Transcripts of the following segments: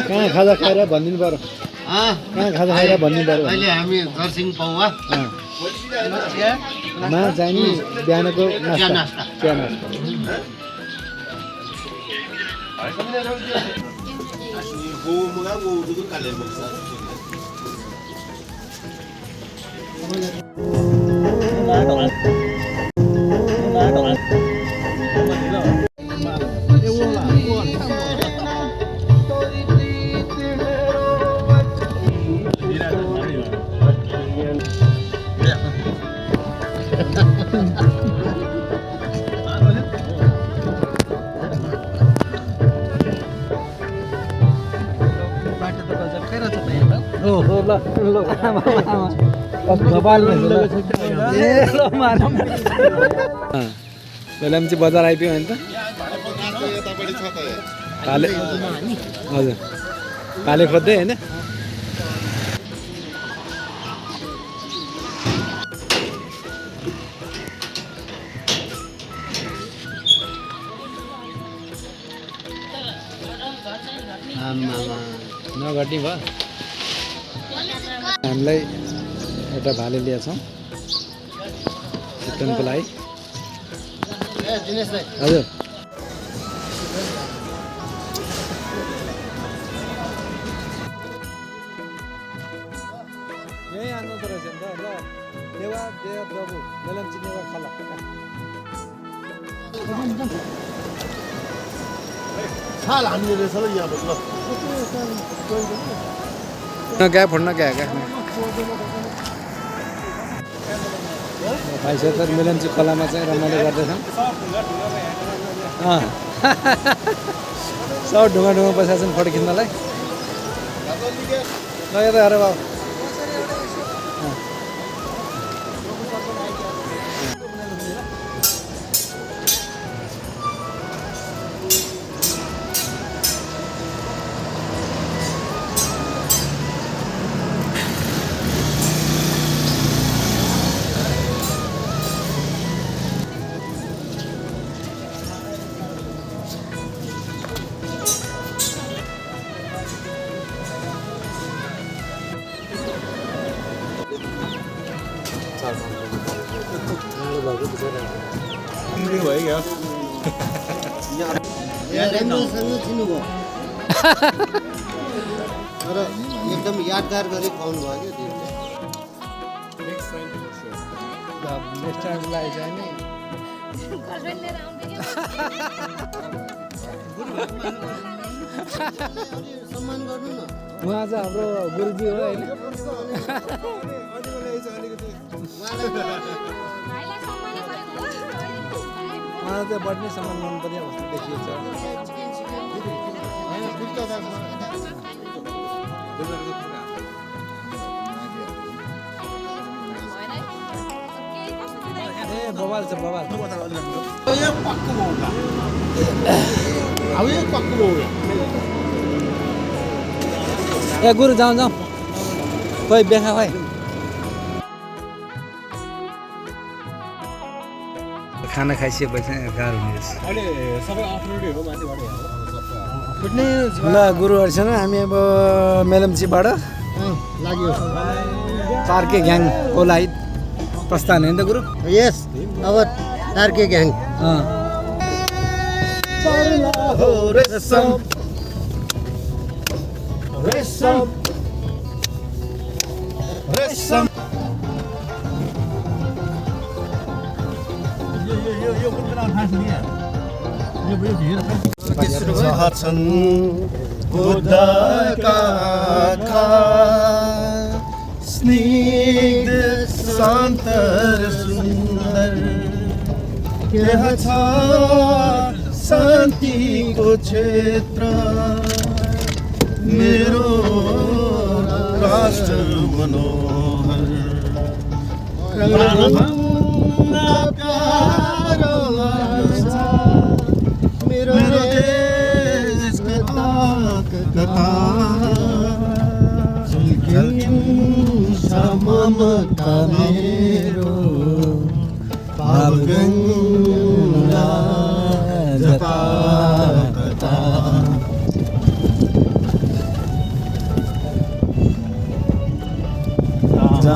कहाँ खाजा खाएर भनिदिनु पर्यो कहाँ खाजा खाएर भनिदिनु पर्यो अहिले हामी दर्सिङ पौवा मा चाहिँ नि बिहानको नास्ता चिया नास्ता बेलाम्ची बजार आइपुग्यो भने त काले हजुर काले खोज्दै होइन नघट्ने भयो हामीलाई एउटा भाले लिएका छौँ चिकनको लागि हजुर यही आन्नु रहेछ नि त ल नेवा दबु बेलम्ची नेवा खला छाल हान्ने रहेछ ल यहाँबाट ल क्या फोड्न क्या भाइ सर मेलम्ची खोलामा चाहिँ रमाइलो गर्दैछौँ सब ढुङ्गा बसेका छन् फोटो खिच्नलाई ल यता हेर बाबु तर एकदम यादगार गरी खुवाउनु भयो नेक्स्ट टाइमलाई चाहिँ नि सम्मान गर्नु न उहाँ चाहिँ हाम्रो गुरुजी हो होइन उहाँ चाहिँ बढ्ने सम्मान गर्नुपर्ने जस्तो देखिएको छ बवाल छ बवाल ए गुरु जाउँ जाउँ खोइ बेखा खोइ खाना खाइसकेपछि गाह्रो हुने ल गुरुहरूसँग हामी अब मेलम्चीबाट लाग्यो तार्के ग्याङको लागि प्रस्थान होइन त गुरु यस अब तार्के ग्याङ छन् बुद्धका स्निग्ध शान्त सुन्दर यहाँ छ शान्तिको क्षेत्र मेरो राष्ट्र मनोहर मेरो देश कथा ममता मेरो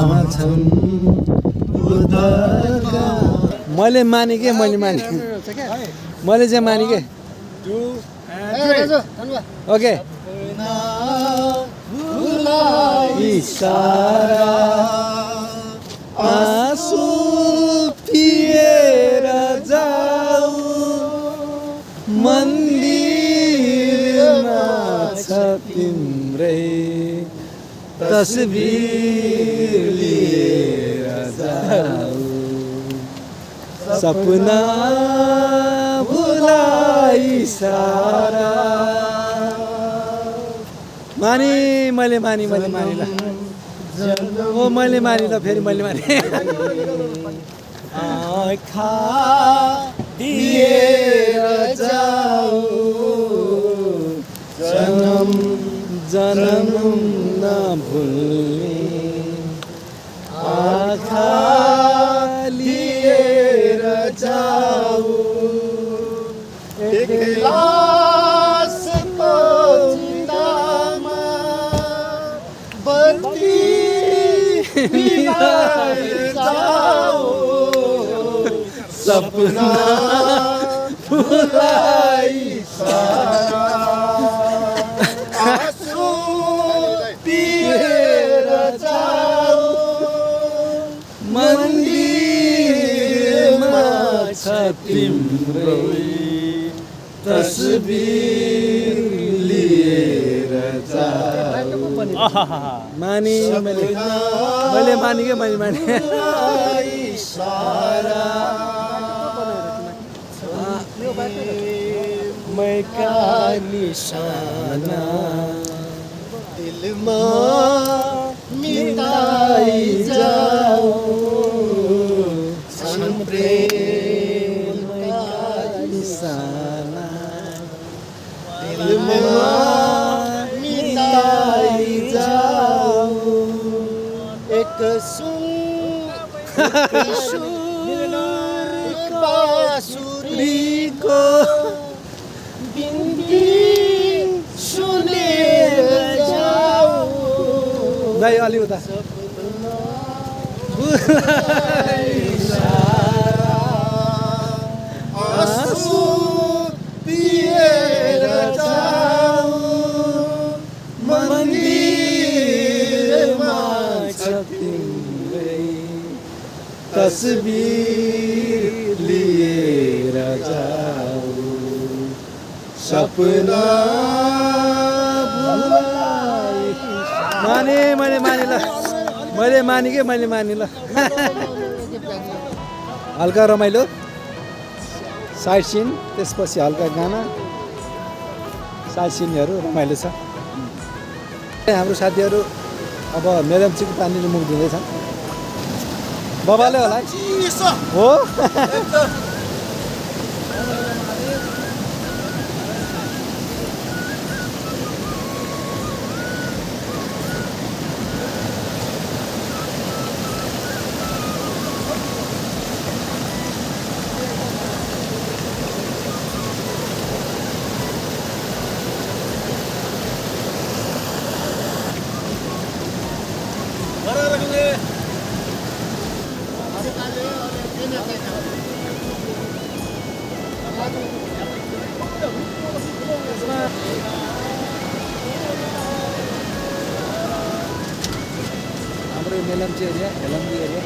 छन् उदारका मैले माने के मैले माने मैले चाहिँ माने के ओके इशारा आँसु पिएर जाऊ मन्दिरमा छ तिम्रै तस्बिर लिएर जाऊ सपना भुलाई सारा मानी मैले मानी मैले मानि ल ओ मैले मानि ल फेरि मैले माने आँखा दिएर जाऊ जन्म जन्म नभुल्ने आँखा लिएर जाऊ एक लासको जिन्दामा बत्ती बिगाएर जाऊ सपना भुलाई सारा आँसु पिएर जाऊ मन्दिरमा छ तिम्रै तस्बिर लिएर जाऊ माने मैले माने के मैले माने सारा मैं का निशाना दिलमा मिटाई जाऊ छन् प्रेम निशाना दिलमा मिटाई जाऊ एक सुर बाँसुरीको बिन्ती सुनेर जाऊ दाइ अलि उता आँसु पिएर जाऊ मन्दिरमा छ तिम्रै तस्बिर लिएर जाऊ सपना माने मैले माने ल मैले माने के मैले माने ल हल्का रमाइलो साइड सिन त्यसपछि हल्का गाना साइड सिनहरू रमाइलो छ हाम्रो साथीहरू अब मेलम्चीको पानीले मुख दिँदैछन् बाबाले होला हो हाम्रो मेलम्ची एरिया हेलम्बी एरिया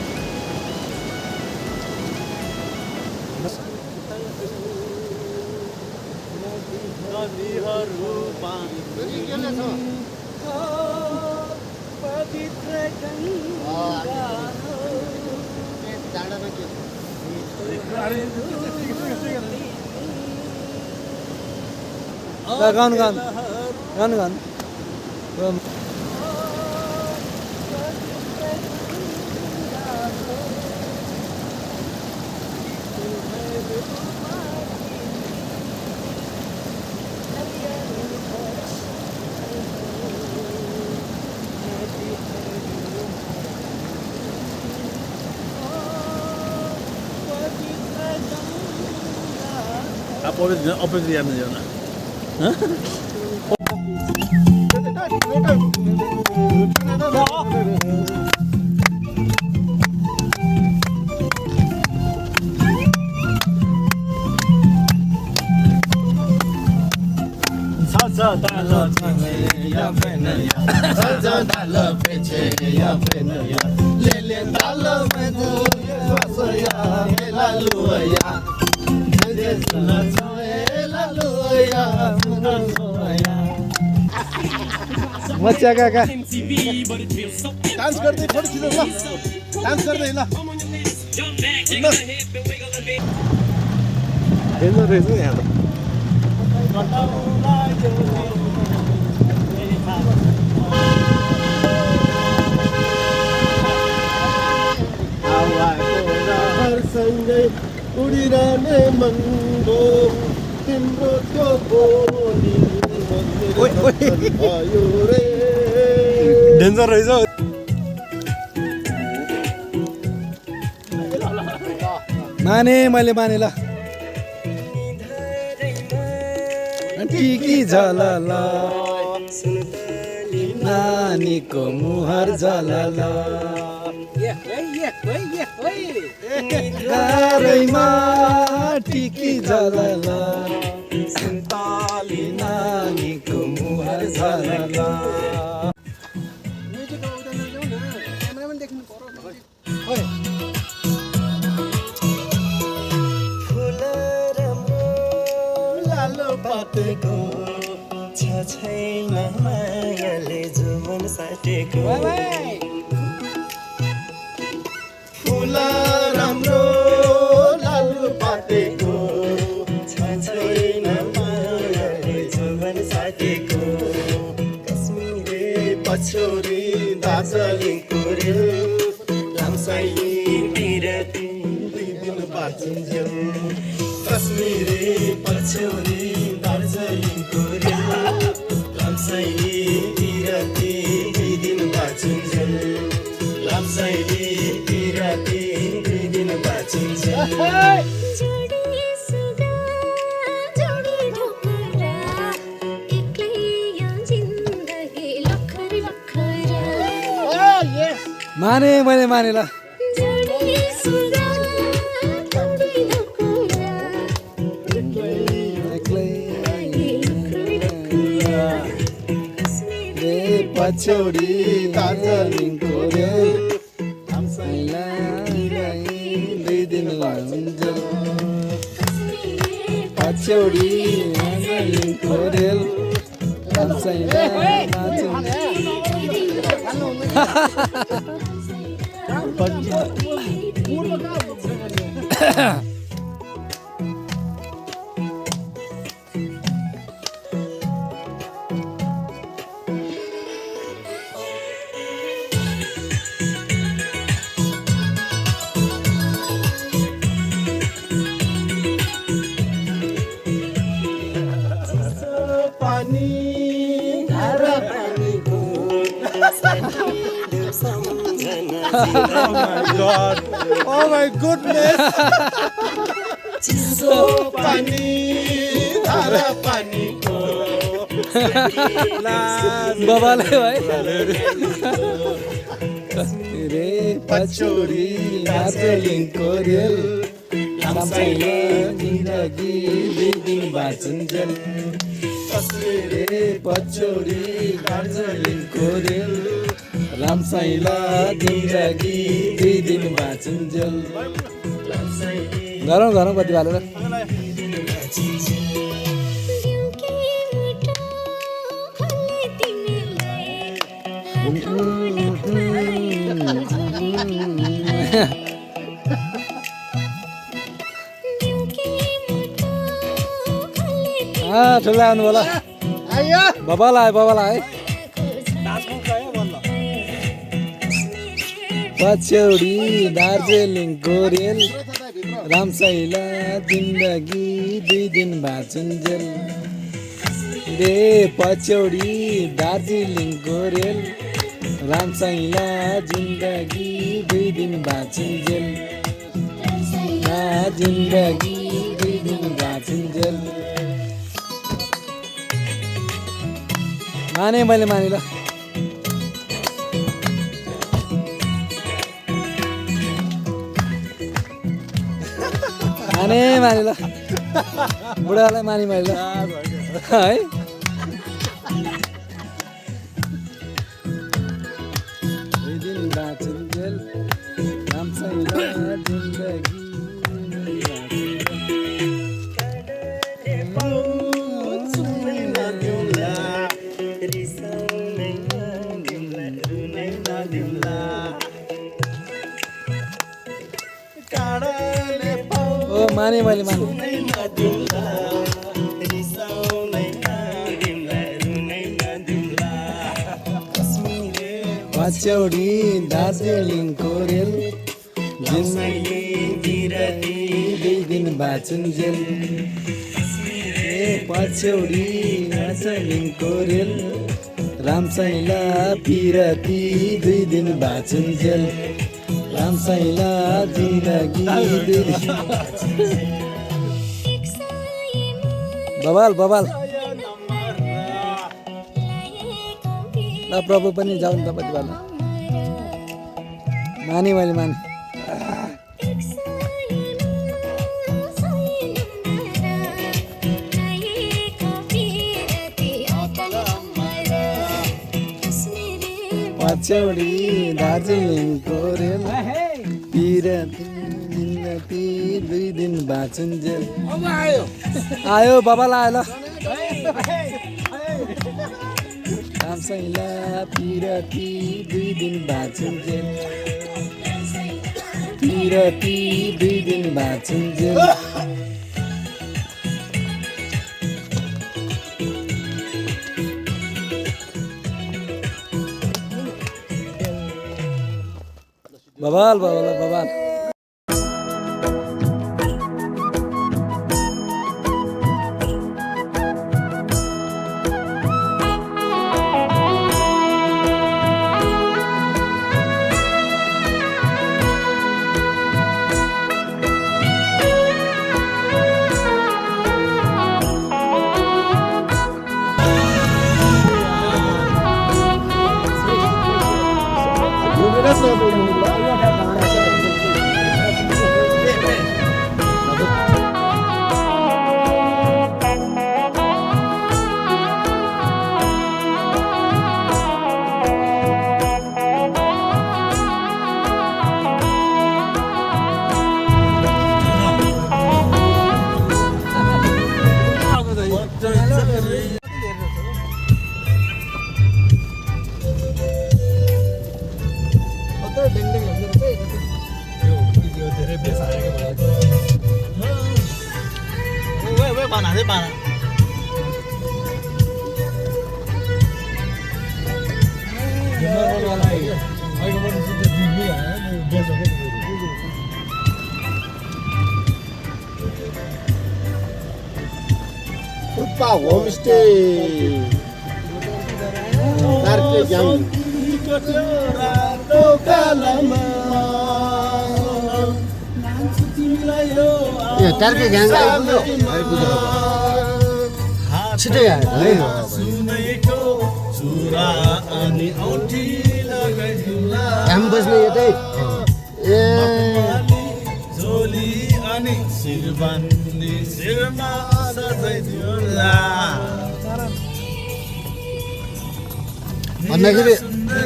गाउनु गाउनु गाउनु गाउनु Opposite yan yun. मच्या काका डान्स गर्दै फोटो खिचौँ ल डान्स गर्दै ल हेर्नु रहेछ यहाँ सँगै उडिरहने मनको तिम्रो त्यो बोली भयो रे डेन्जर रहेछ माने मैले माने ल टिकी झलल नानीको मुहर झलल गारैमा टिकी झलल नानीको मुहर झलल पातेको छ छैन मायाले जुवन साटेको फुल राम्रो लालु पातेको छ छैन मायाले जुवन साटेको कश्मीरे पछौरी दार्जिलिङको रे लामसाई बिरती 2 दिन बाँचिन्जेल कश्मीरे पछौरी दार्जिलिङको रे लामसाई बिरती 2 दिन बाँचिन्जेल लामसाई बिरती 2 दिन बाँचिन्जेल माने मैले माने ल पछौरी दार्जिलिङको रे 2 दिन लाग्छ पछौरी दार्जिलिङको रेल पानी धारा पानीको Oh my goodness चिसो पानी धारा पानीको बाबाले भाइ रे पछौरी दार्जिलिङको रेल जिन्दगी 2 दिन बाँचिन्जेल रे पछौरी दार्जिलिङको रेल रामसाइला जिन्दगी 2 दिन बाँचिन्जेल गरौँ गरौँ कति हालेर ठुला आउनु होला बाबालाई पछौरी दार्जिलिङको रेल रामसाइला जिन्दगी 2 दिन बाँचिन्जेल रे पछौरी दार्जिलिङको रेल रामसाइला जिन्दगी 2 दिन बाँचिन्जेल जिन्दगी 2 दिन बाँचिन्जेल माने मैले माने ल माने ल बुढालाई माने मैले ल है माने मैले माने पछौडी दार्जिलिङको रेल दुई दिन बाँचुन्जेल पछौडी दार्जिलिङको रेल रामसाइला पिरती 2 दिन बाँचुन्जेल रामसाइला जिन्दगी 2 दिन बबाल बबाल ल प्रभु पनि जाउँ त पछि भन्नु माने मैले माने पछौडी दार्जिलिङको रेल पिरती 2 दिन बाँचुन्जेल आयो बाबाल आयो ल रामसाइला पिरती 2 दिन बाँचुन्जेल पिरती 2 दिन बाँचुन्जेल बबाल बबाल बबाल उत्पा होमस्टे तारके ग्याङ ए टार्के ग्याङ आइपुग्यो छिटै आयो है घाम बस्ने यतै ए भन्दाखेरि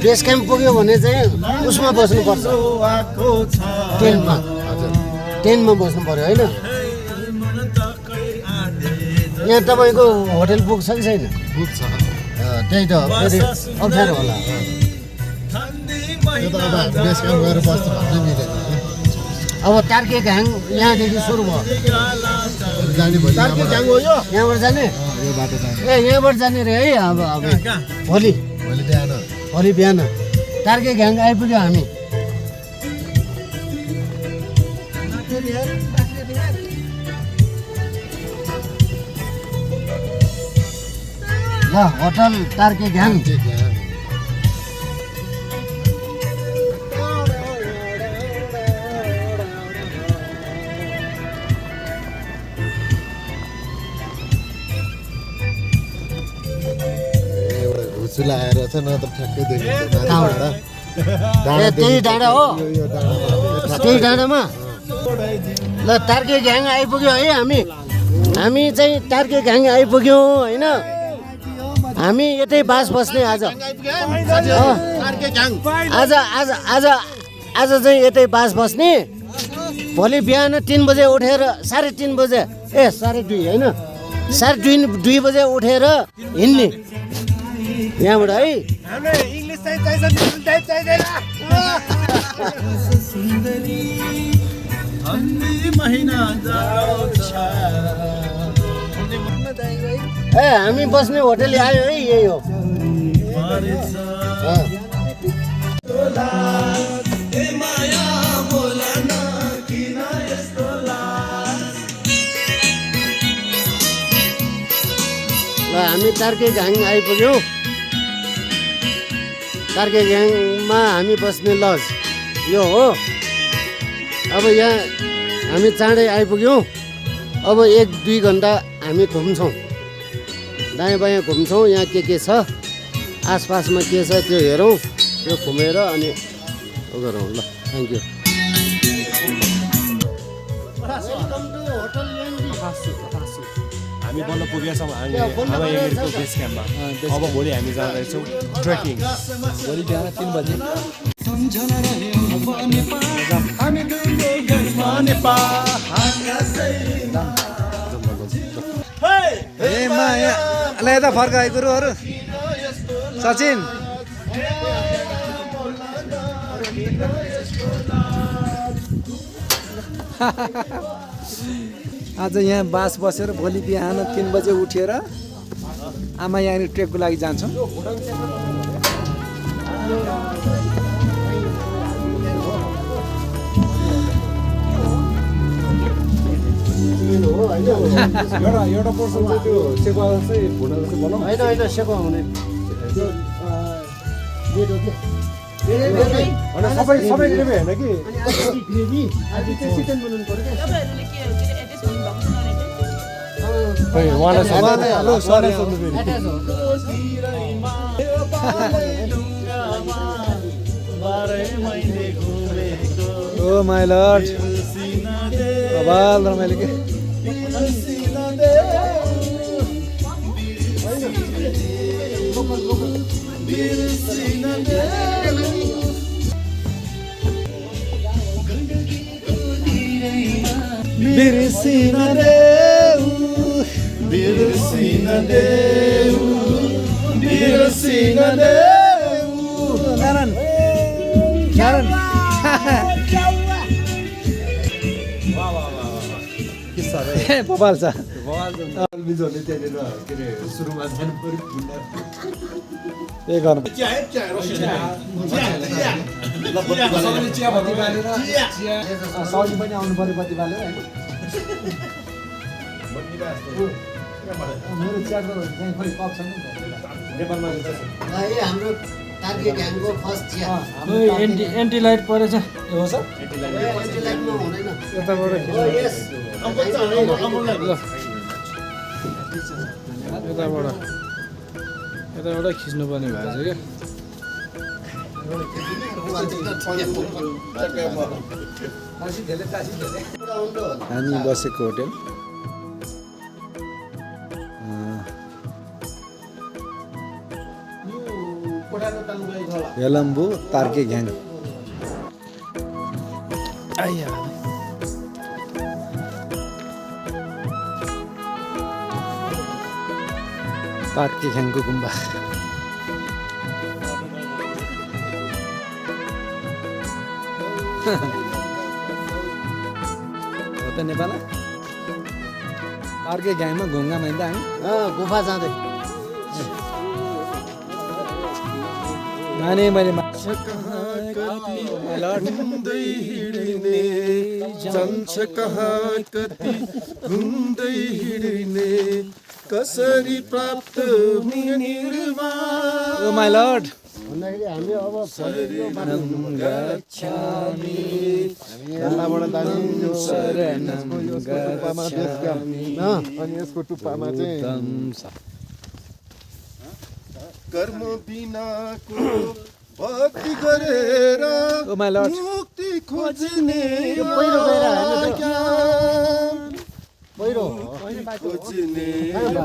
बेस क्याम्प पुग्यो भने चाहिँ उसमा बस्नुपर्छ टेनमा बस्नु पर्यो होइन यहाँ तपाईँको होटल पुग्छ कि छैन पुग्छ त्यही त फेरि अप्ठ्यारो होला यो त अब बेस क्याम्प गएर बस्नु भन्नै मिलेन अब टार्के घाङ यहाँदेखि सुरु भयो जाने भोलि टार्के घाङ हो यो यहाँबाट जाने यो बाटो जाने ए यहाँबाट जाने रे है अब भोलि भोलि बिहान टार्के घाङ आइपुग्यो हामी ल होटल टार्के घाङ घुसुला आएर चाहिँ न त ठ्याक्कै देखिन्छ त्यही डाँडा हो त्यही डाँडामा ल टार्के घाङ आइपुग्यो है हामी चाहिँ टार्के घाङ आइपुग्यौँ होइन हामी यतै बास बस्ने आज आज चाहिँ यतै बास बस्ने भोलि बिहान 3 बजे उठेर 3:30 बजे 2:30 होइन 2:30 बजे उठेर हिँड्ने यहाँबाट है महिना जाडो छ ए हामी बस्ने होटल आयो है यही हो मरेछ ए माया बोला न किन यस्तो लाज ल हामी तार्के घाङ आइपुग्यौँ तार्के घाङमा हामी बस्ने लज यो हो अब यहाँ हामी चाँडै आइपुग्यौँ अब 1-2 घन्टा हामी घुम्छौँ दायाँ बायाँ घुम्छौँ यहाँ के छ आसपासमा के छ त्यो हेरौँ त्यो घुमेर अनि उ गरौँ ल थ्याङ्क यू हामी बल्ल पुगेछौँ हामायागिरीको बेस क्याम्पमा अब भोलि हामी जाँदैछौँ ट्रेकिङ भोलि बिहान 3 बजे ए माया ल यता फर्काए गुरुहरू सचिन आज यहाँ बास बसेर भोलि बिहान 3 बजे उठेर आमा यहाँ ट्रेकको लागि जान्छौँ एउटा पर्सन चाहिँ त्यो सेवा चाहिँ भुँडा जस्तो बनाऊ होइन सेवा हुने सबै ग्रेभी होइन कि ग्रेभी आज चाहिँ चिकन बनाउनु पर्यो ओ माय लर्ड कबाल रमाइलो के बिर्सिन देऊ नारायण बबाल छ त्यही गर्नु साउली पनि आउनु पर्यो बत्ती बालेर मेरो चियाको खोइ कप छैन नेपालमा हाम्रो तार्के घाङको फर्स्ट चिया एन्टी लाइट परेछ हो सर एन्टीलाइटमा हुँदैन यताबाट यताबाट खिच्नुपर्ने भएको छ क्या हामी बसेको होटेल हेलम्बु तार्के घ्याङ तार्के घ्याङको गुम्बा हो त नेपाल तार्के घ्याङमा घुम्गा माइन्दा हामी गुफा जाँदै नानी मैले जान्छ कहाँ कति घुम्दै हिँड्ने कसरी प्राप्त हुने निर्वाण ओ माय लर्ड भन्दाखेरि हामी अब अनि यसको टुप्पामा चाहिँ कर्म बिनाको भक्ति गरेर ओ माय लर्ड मुक्ति खोज्ने पहिरो गएर पहिरो खोज्ने पहिरो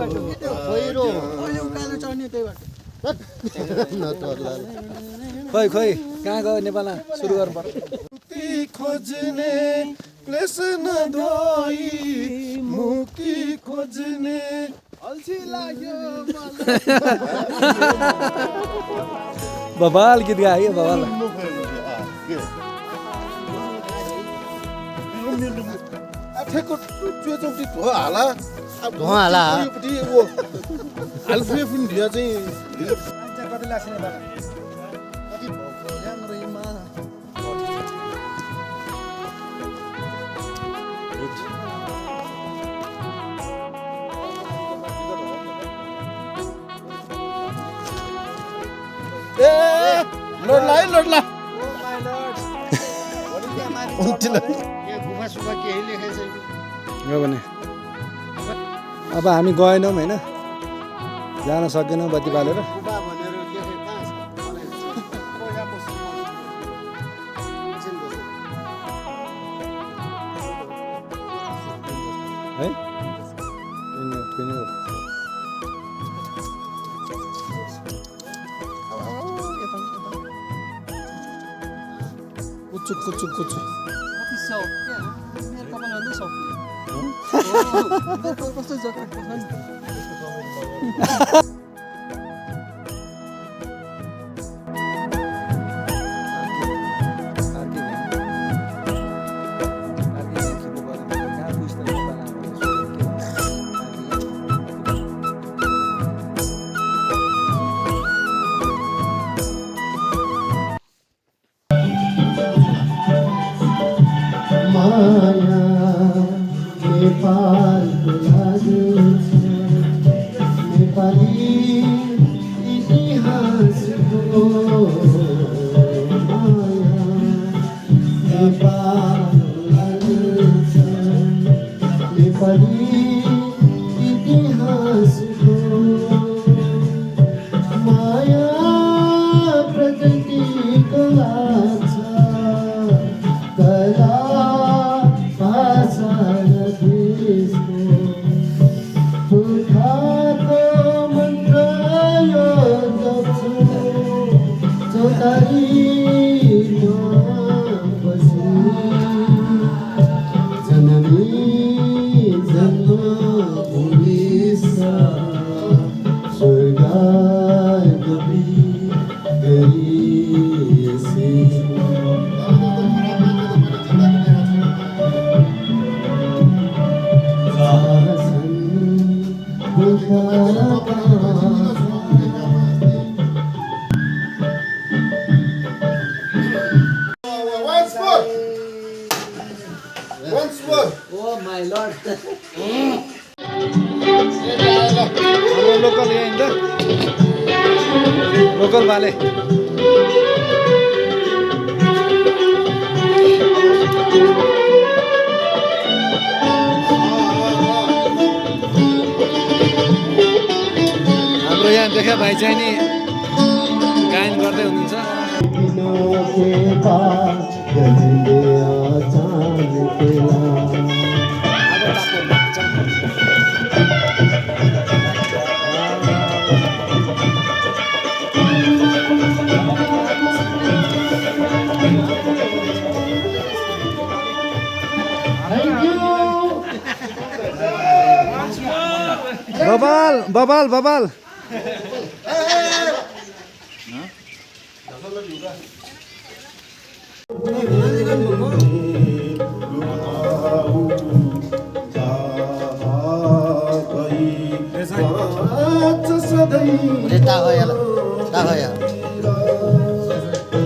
खोइ खोइ कहाँ गयो नेपालमा सुरु गर्नु पर्यो मुक्ति खोज्ने क्लेश नधोई मुक्ति खोज्ने अल्छी लाग्यो बवाल गीत गायो बवाल ठेक्को त्यो चौकी धुवा हाला धुवा हाला। योपट्टि वो आलफे पनि ढिया चाहिँ कति लाग्छ नि बाबा कति भएको याङ्रेमा ए लड्ला है लड्ला यहाँ गुफा सुफा केही लेखेको छैन। हो भने अब हामी गएनौँ होइन जान सकेनौँ बत्ती बालेर गुफा भनेर लेखे कहाँ छ? है कुचुक कुचुक कुचुक माया नेपालको लागि छ, नेपाली इतिहासको माया नेपालको लागि छ, नेपाली इतिहासको माया प्रकृतिको लाग्छ कला भाषा र देशको पुर्खाको मन्त्र यो जप्छु चौतारीमा बसी जननी जन्मभूमि स्वर्ग कवि गरिएसी once more oh my lord हाम्रो लोकल यहीँ त लोकल वाले हाम्रो यहाँ देखा भाइ चाहिँ नि गायन गर्दै हुनुहुन्छ बबाल बबाल बबाल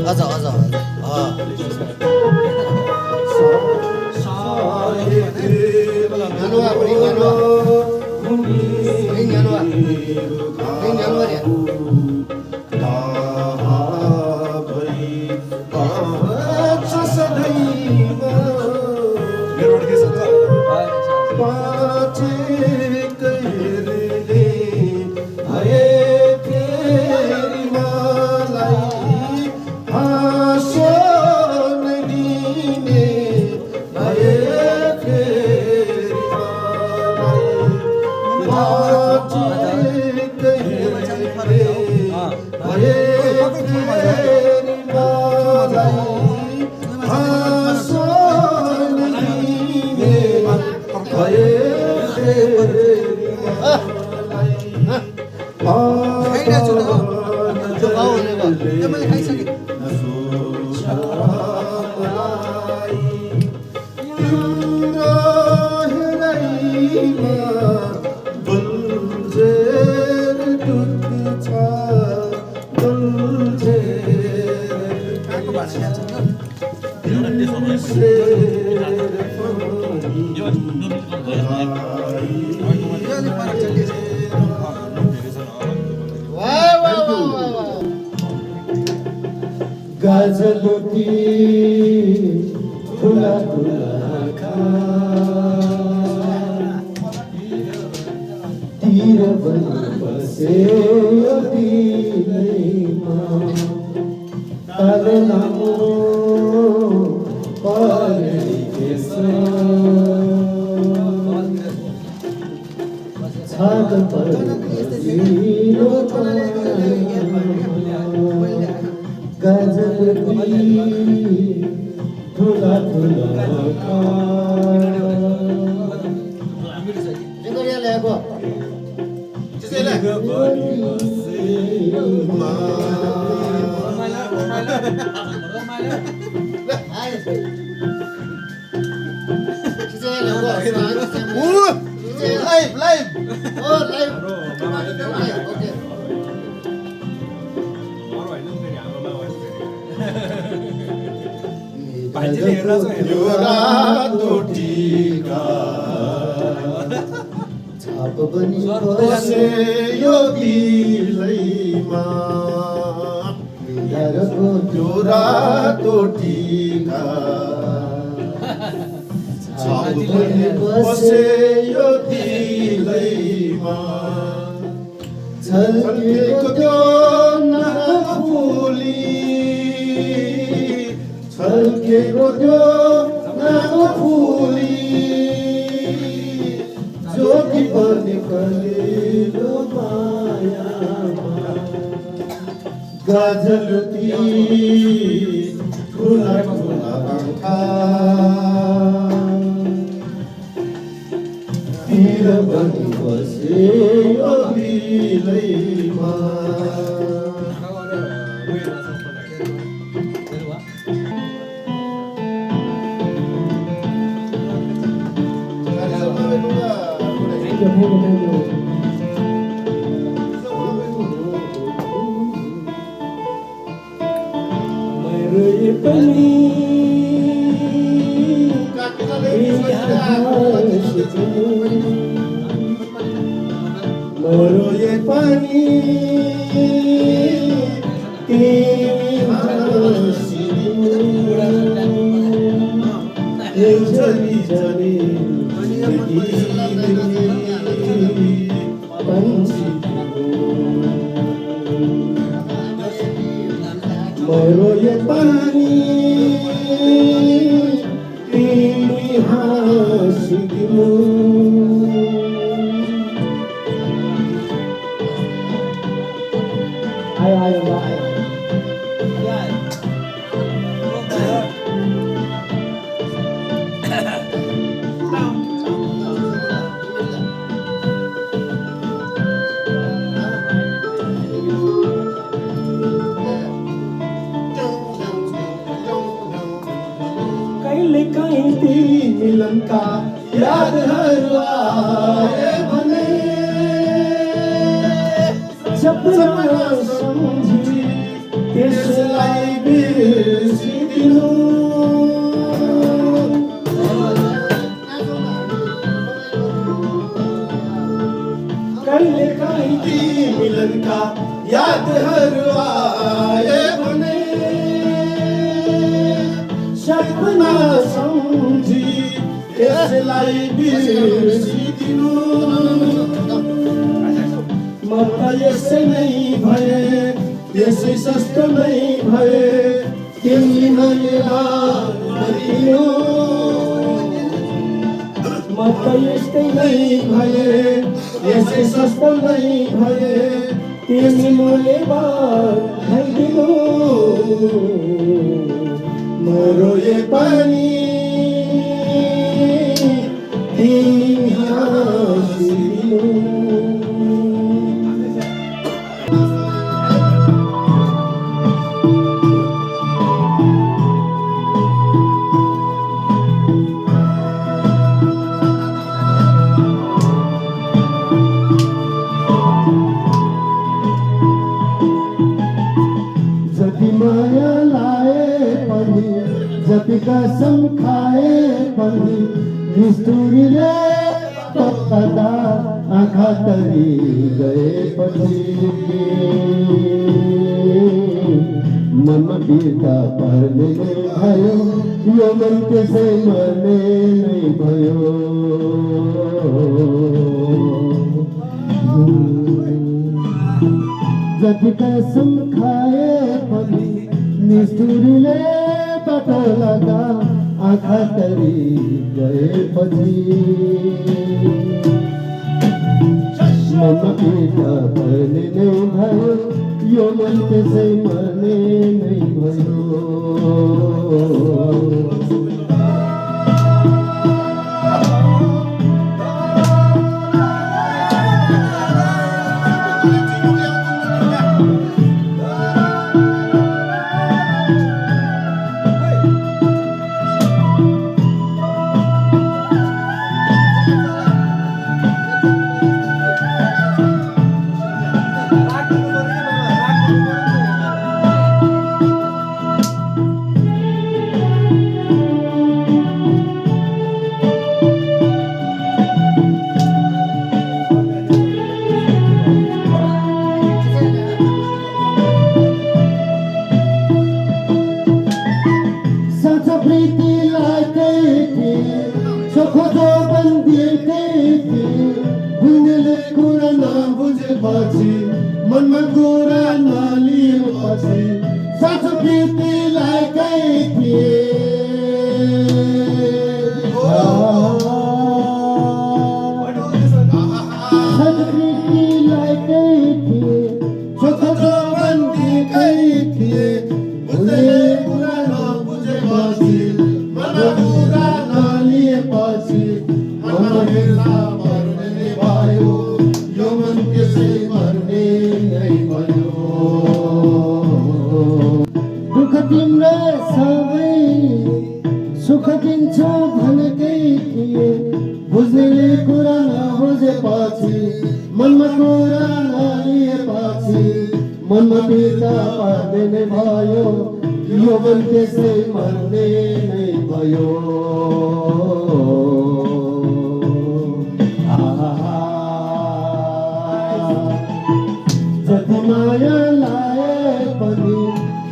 अझ अझ गाजलती ठुला ठुला तीर बनी बसे ताले लामो पारडी केस छाद पर गजलती ठुला ठुला भाइजीले हेरेर चाहिँ यो रातो टीका छाप बनी बसे यो दिलैमा मिलारको यो रातो टीका छाप बनी बसे यो दिलैमा झल्केको त्यो नफुली छल्केको त्यो नफुली ज्योति बन्ने कलिलो मायामा गजलती ठुला ठुला आँखा तिर बनी बसे यो दिलैमा मरो ये पानी जली जली मरो ये पानी हाँसिदिनु मिलन का यादहरू आए भने सपना सम्झी त्यसलाई बिर्सिदिनु कहिले काहीँ ती मिलनका यादहरू आए भने सपना सम्झी त्यसलाई बिर्सिदिनु म त यसै नै भए यसै सस्तो नै भए तिमी नलिनु म त यस्तै नै भए यसै सस्तो नै भए तिमी नलिनु मरो ये पानी जति माया लाए पनि जति कसम खाए पनि निष्ठुरीले पत्ता आँखा तरी गएपछि मनमा बिर्ता पर्ने नै भयो यो मन त्यसै मर्ने नै भयो जति कसम खाए पनि निष्ठुरीले बाटो लगा आँखा तरी गएपछि मनमा बिर्ता पर्ने नै भयो यो मन त्यसै मर्ने नै भयो मनमा कुरा नलिएपछि साँचो प्रीतिलाई कही थिए साँचो प्रीतिलाई कही थिए छोटो बन्दी कही थिए बुझ्ने कुरा नबुझेपछि मनमा कुरा नलिएपछि मनमा बिर्ता पर्ने भयो यो मन त्यसै मर्ने नै भयो दुःख तिम्रो सबै सुख दिन्छ भनेकै थिए बुझ्नेले कुरा नबुझेपछि मनमा कुरा नलिएपछि मनमा बिर्ता पर्ने नै भयो यो मन त्यसै मर्ने नै भयो जति माया लाए पनि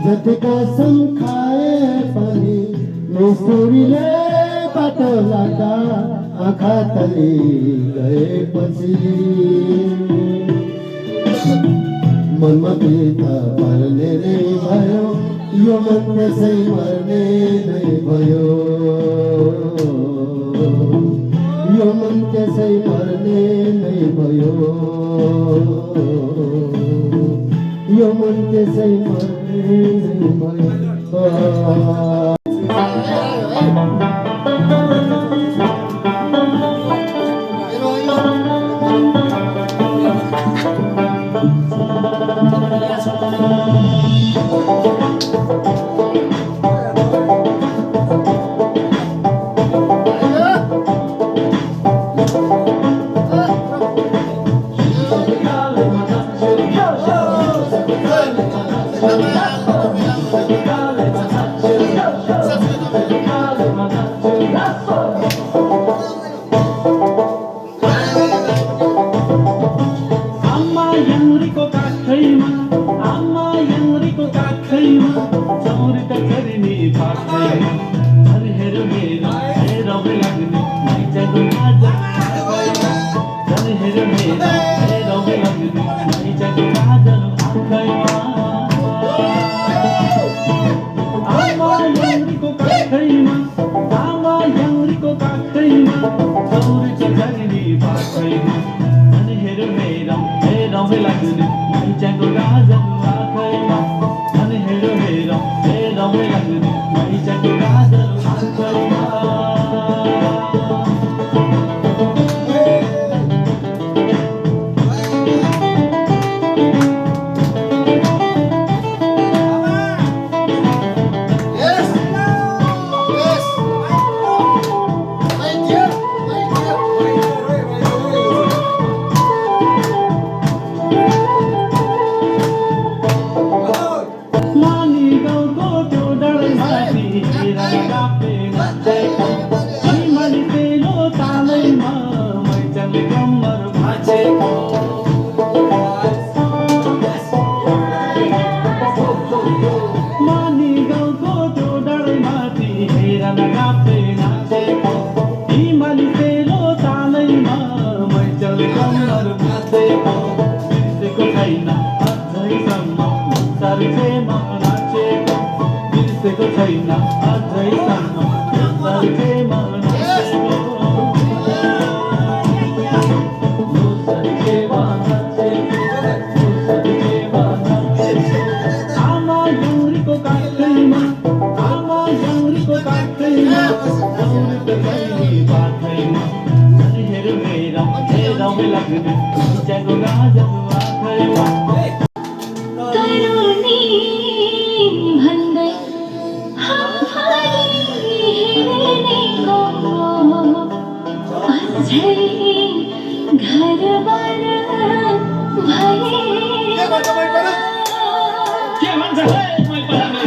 जति कसम खाए पनि निष्ठुरीले बाटो लाग्दा आँखा तली गएपछि मनमा बिर्ता पर्ने नै भयो यो मन त्यसै मर्ने नै भयो यो मन त्यसै मर्ने नै भयो यो मन त्यसै मर्ने नै भयो Nani gaउँको त्यो डाँडै साथी दुईजना गाप्दै नाचेको हिमाली सेलो तालैमा मैचल कम्मर नाचेको बिर्सेको छैन अझैसम्म चर्चेमा नाचेको बिर्सेको छैन अझैसम्म चर्चेमा नाचेको लोसरीमा नाचेको लोसरीमा नाचेको आमा गौरीको काखैमा आमा गौरीको काखैमा गौरी त गौरी पाखैमा हेर मेरा हेरौँ लाग्ने जागो गाजाको आँखैमा तरुनी भन्दै हामी हिँडेको अझै घरबाट भए के भन्छ हे मै परामे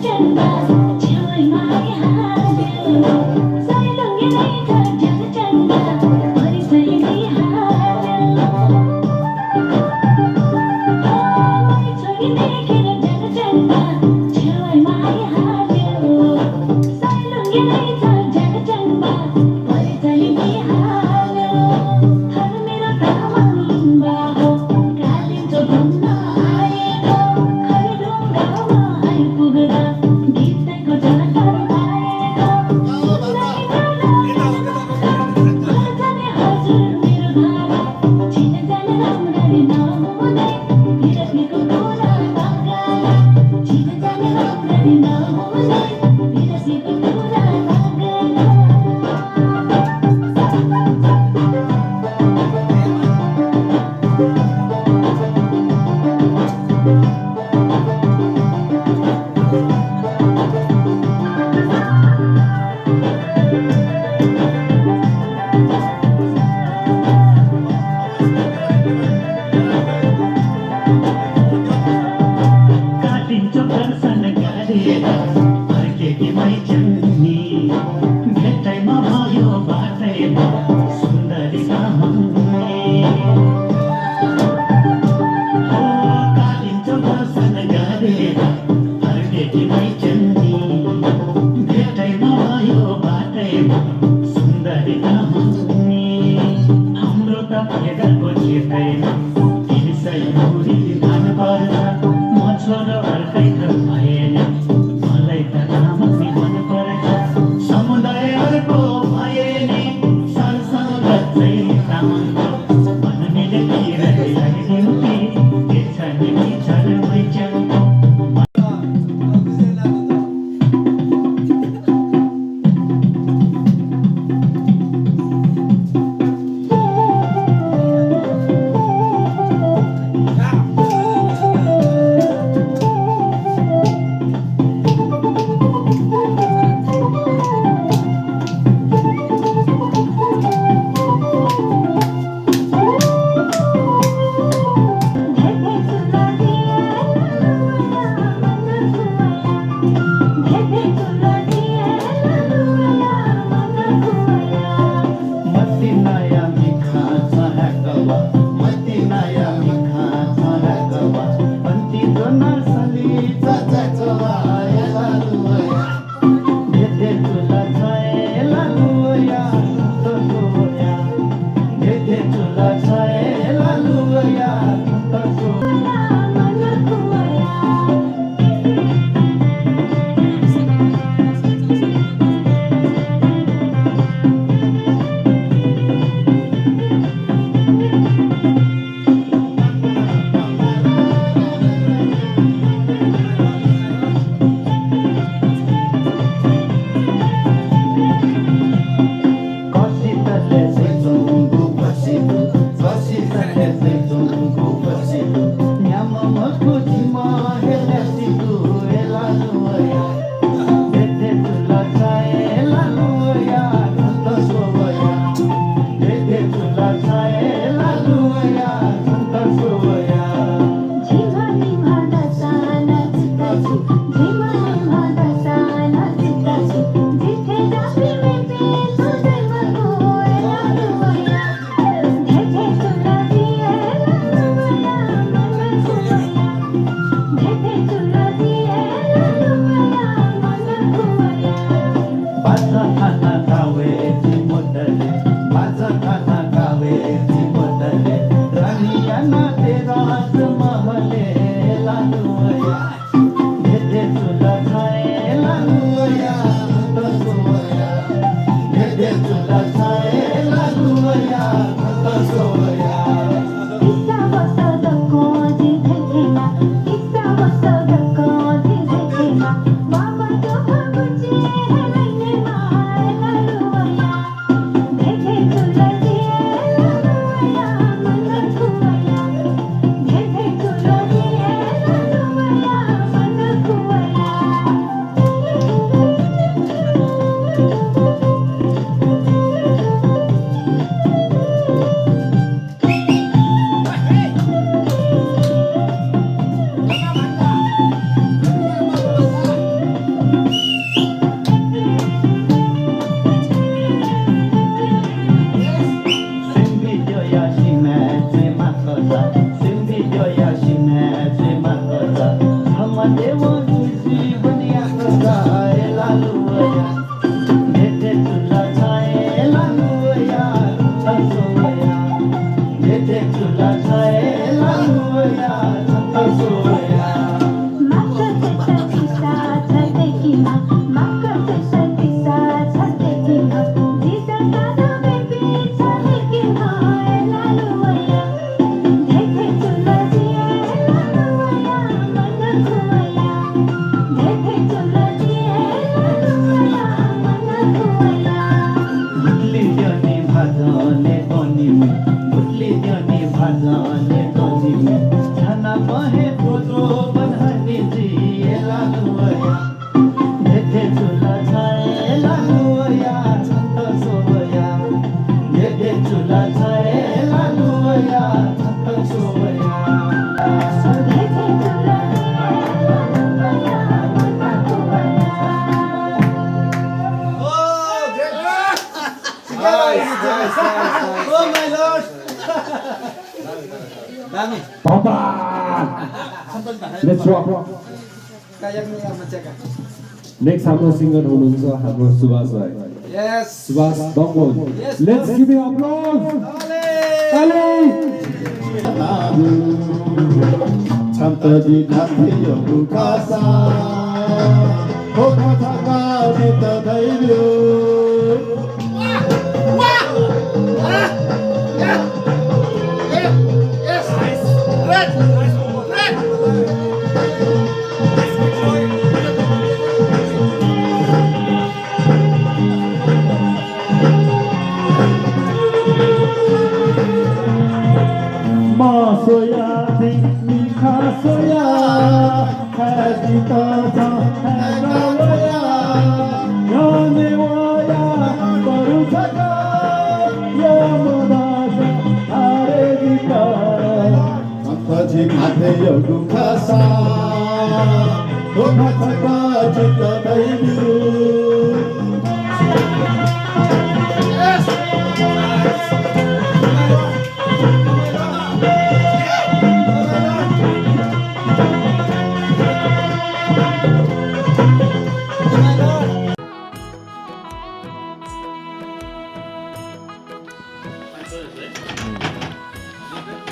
Thank you. गएर फर्केकी मैचन्नी भेटैमा भयो बाटैमा सुन्दरी कहाँले हो कालिन्छ दर्शन गरेर फर्केकी मैचन्नी भेटैमा भयो बाटैमा सुन्दरी कहाँले हाम्रो त भेटको छिटैन 300 मुरी धान पर्छ म छोरो अर्कै त भएन मलाई त कामनी मन पर्छ समुदायहरूको भए नि सरसँग चाहिँ तामाङको भन्नेले किराले लगाइदिनु कि देख्छ नि पिछाड मैचनको Papa! Let's walk. Next हाम्रो सिङ्गर हुनुहुन्छ हाम्रो Subhash Rai Yes. Subhash Bangol let's give him applause ताली 참떠지 나태여 가사 호타타가 비타 다이려 마소야 미카소야 해지떠서 해나와야 연애와야 버릇하가 여무다가 아래니까 아파지 마태 여구 가사 도파타가 짓다 다이뷰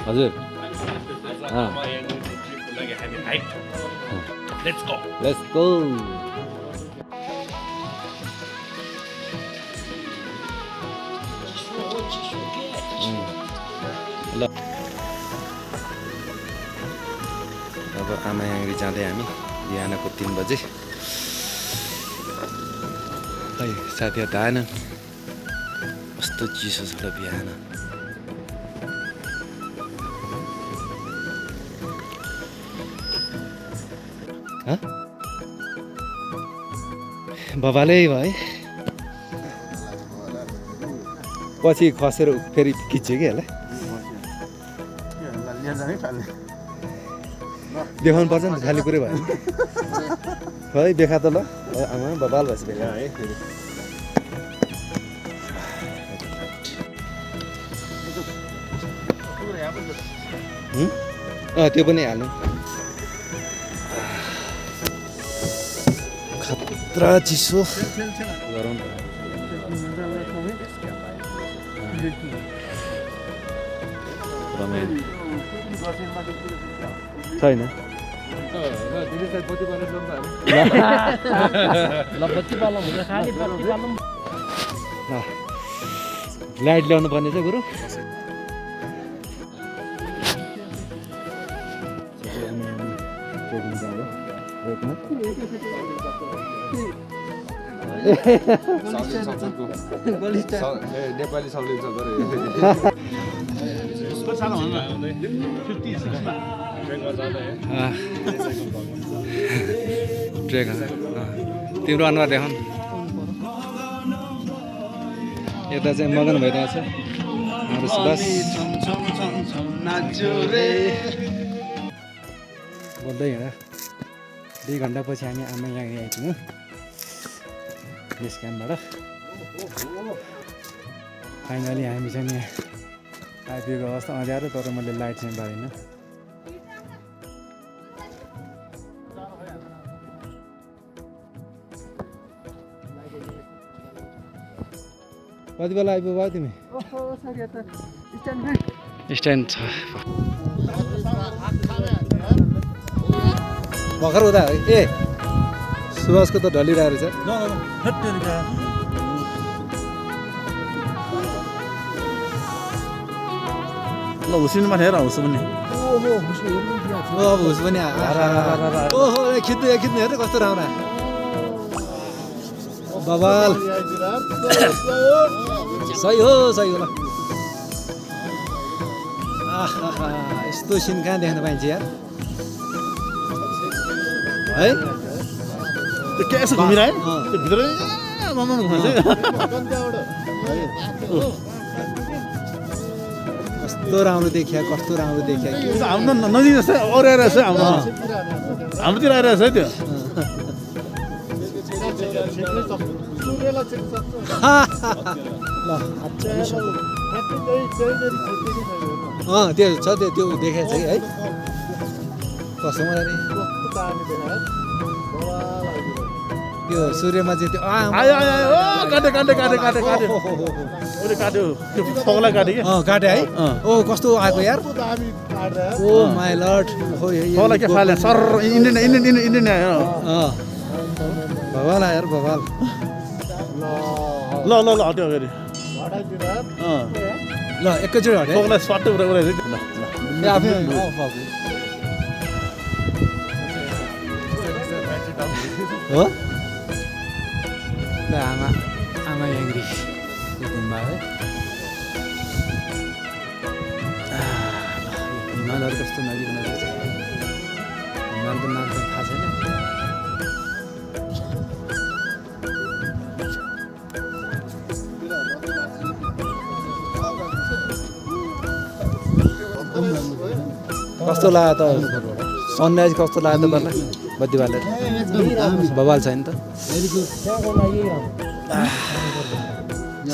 हजुर लेट्स गो ल अब आमायाङ्ग्री जाँदै हामी बिहानको 3 बजे खै साथीहरू त आएन कस्तो चिसो छ र बिहान बबालै भयो पछि खसेर फेरि खिच्यो कि यसलाई देखाउनु पर्छ नि खाली कुरै भयो है देखा त ल आमा बबाल भएछ बेला है फेरि त्यो पनि हाल्नु खतरा चिसो गरौँ छैन लाइट ल्याउनु पर्ने चाहिँ गुरु नेपाली सल्लिन्छ ट्रेक तिम्रो अनुहार देखाउन यता चाहिँ मगन भइरहेछ हाम्रो सुभाष बोल्दै हिँड 2 घन्टापछि हामी आमा यहाँ आइपुग्यौँ बेस क्याम्पबाट फाइनली हामी चाहिँ यहाँ आइपुगेको अवस्था अँध्यारो तर मैले लाइट चाहिँ बालेन कति बेला आइपुग्यो तिमी स्ट्यान्ड छ भर्खर हुँदा ए सुभाषको त ढलिरहेको रहेछ ल हुसिनमा हेर हुस पनि अब हुस पनि ओहो खिच्नु खिच्नु हेर्नु कस्तो राम्रो बबाल सही हो ल आहा यस्तो सिन कहाँ देख्न पाइन्छ यार है के यसो घुमिरह्यो त्यो भित्र कस्तो राम्रो देखिया कस्तो राम्रो देखिया हाम्रो नजिक जस्तै अरू आइरहेछ हाम्रो हाम्रोतिर आइरहेछ है त्यो ल त्यो छ त्यो देखेको छ कि है कस्तो मजाले त्यो सूर्यमा चाहिँ त्यो आयो काट्यो उसले काट्यो त्यो फोकलाई काट्यो कि काट्यो है ओ कस्तो आएको यार ओ माई लर्ड फोकलाई के फाल्यो सर इन्डियन आयो भवाल यार भवाल ल हट्यो फेरि ल एकैचोटि हट्यो फोकलाई सट्टै उरा ल हो ल आमा याङ्ग्री गुम्बा है हिमालहरू कस्तो नजिक छ हिमालको नाम त थाहा छैन कस्तो लाग्यो त सनराइज कस्तो लाग्यो त बल्ल बत्ती बालेर बवाल छैन त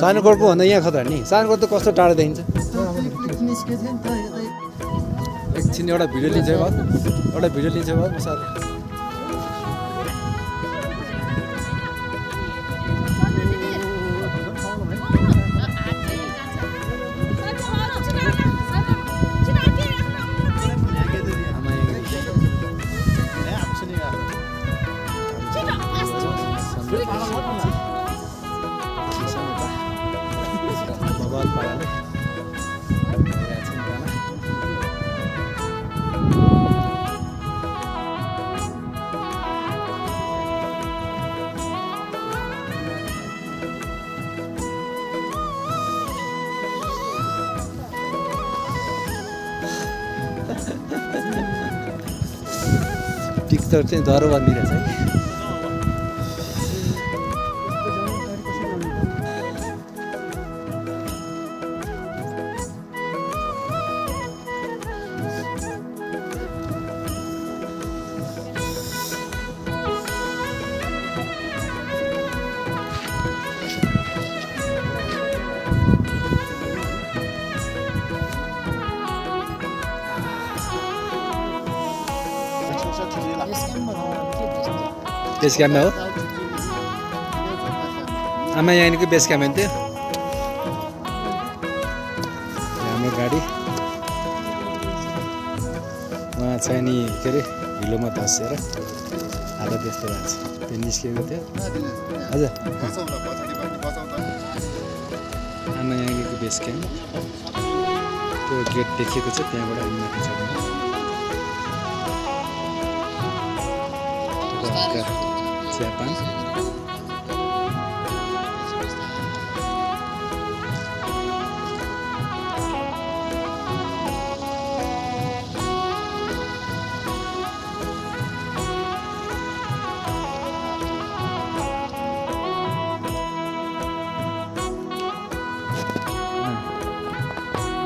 सानोकोटको भन्दा यहाँ खतरा नि सानोकोट त कस्तो टाढो देखिन्छ एकछिन एउटा भिडियो लिन्छ भयो मसाले बवाल पाराले टिकटक चाहिँ डह्रो बनिरहेछ है बेस क्याम्पमा हो आमा यहाँनिरको बेस क्याम्प होइन त्यो हाम्रो गाडी उहाँ चाहिँ नि के अरे हिलोमा धसेर हालत यस्तो भएको छ त्यो निस्किएको थियो हजुर आमा यहाँको बेस क्याम्प त्यो गेट देखिएको छ त्यहाँबाट माथि चढ्नु चियापान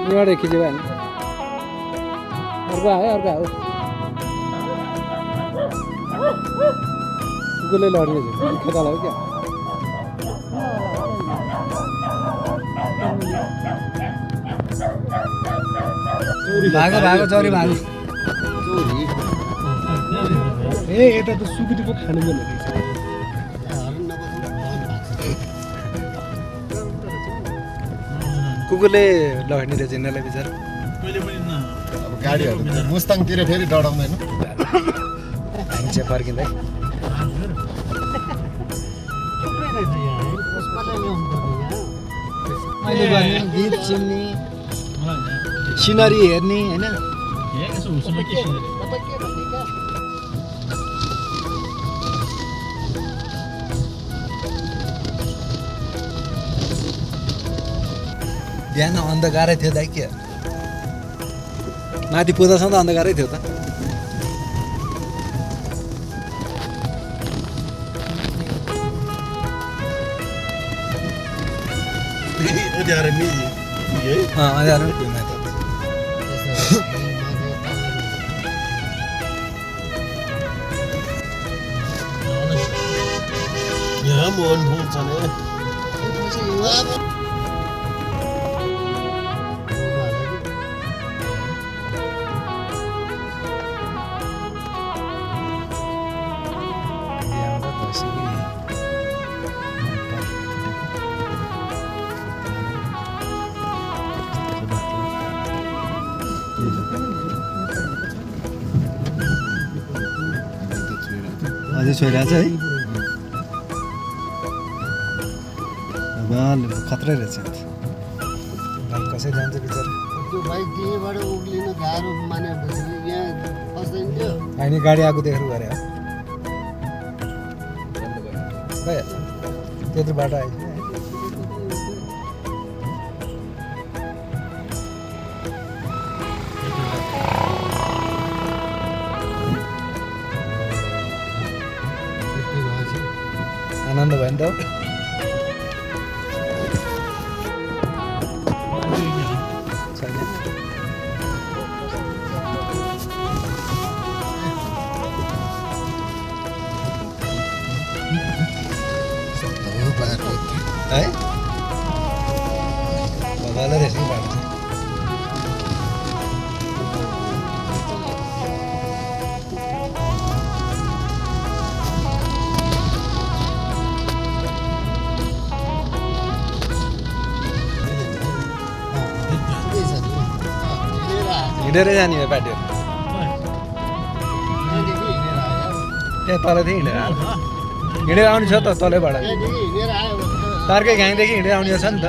यहाँबाट खिच्यो भने अर्को आयो कुकुरले लड्ने खेता लाग्यो क्या भागो चौरी भागो ए यता त सुकुटी पो खानु मन लाग्छ कुकुरले लड्ने रहेछ यिनीहरूलाई बिचरा अब गाडीहरू मुस्ताङतिर फेरि डढाउँदैन हामी चाहिँ फर्किँदै मैले गर्ने गीत सुन्ने सिनरी हेर्ने होइन बिहान अन्धकारै थियो दाइ के माथि पुग्दासम्म त अन्धकारै थियो त अँध्यारो थियो माथि यहाँ मोहन भोग छ नि अझै छोइरहेको छ है बाल खत्रै रहेछ भाइ कसै जान्छ बिचरा त्यो भाइ त्यहीँबाट उक्लिन गाह्रो मानेपछि यहाँ फस्दैन थियो होइन गाडी आएको देखेर गरे हो भइहाल्छ त्यत्रो बाटो आइस आनन्द भयो नि त छैन है बाबालाई त्यसै बाटो छ हिँडेरै जाने भयो बाटो त्यहाँ तल थियो हिँडेर हिँडेर आउने छ त तलैबाट तारकै घाङदेखि हिँडेर आउने छ नि त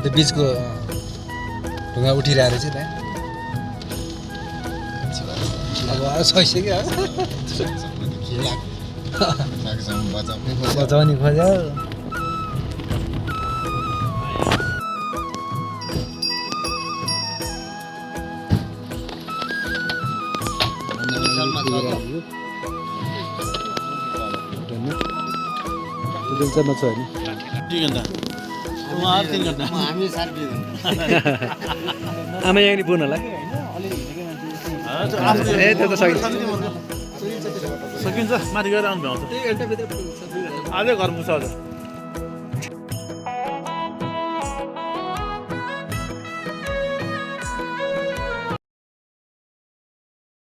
त्यो बिचको ढुङ्गा उठिरहेको रहेछ त्यहाँ अब सकिसक्यो बचाउने खोज्यो नछ होइन हामी 7 आमा यहाँ नि बोन होला ए त्यो त सकिन्छ सकिन्छ माथि गएर आउनु भ्याउँछ आजै घर पुग्छ हजुर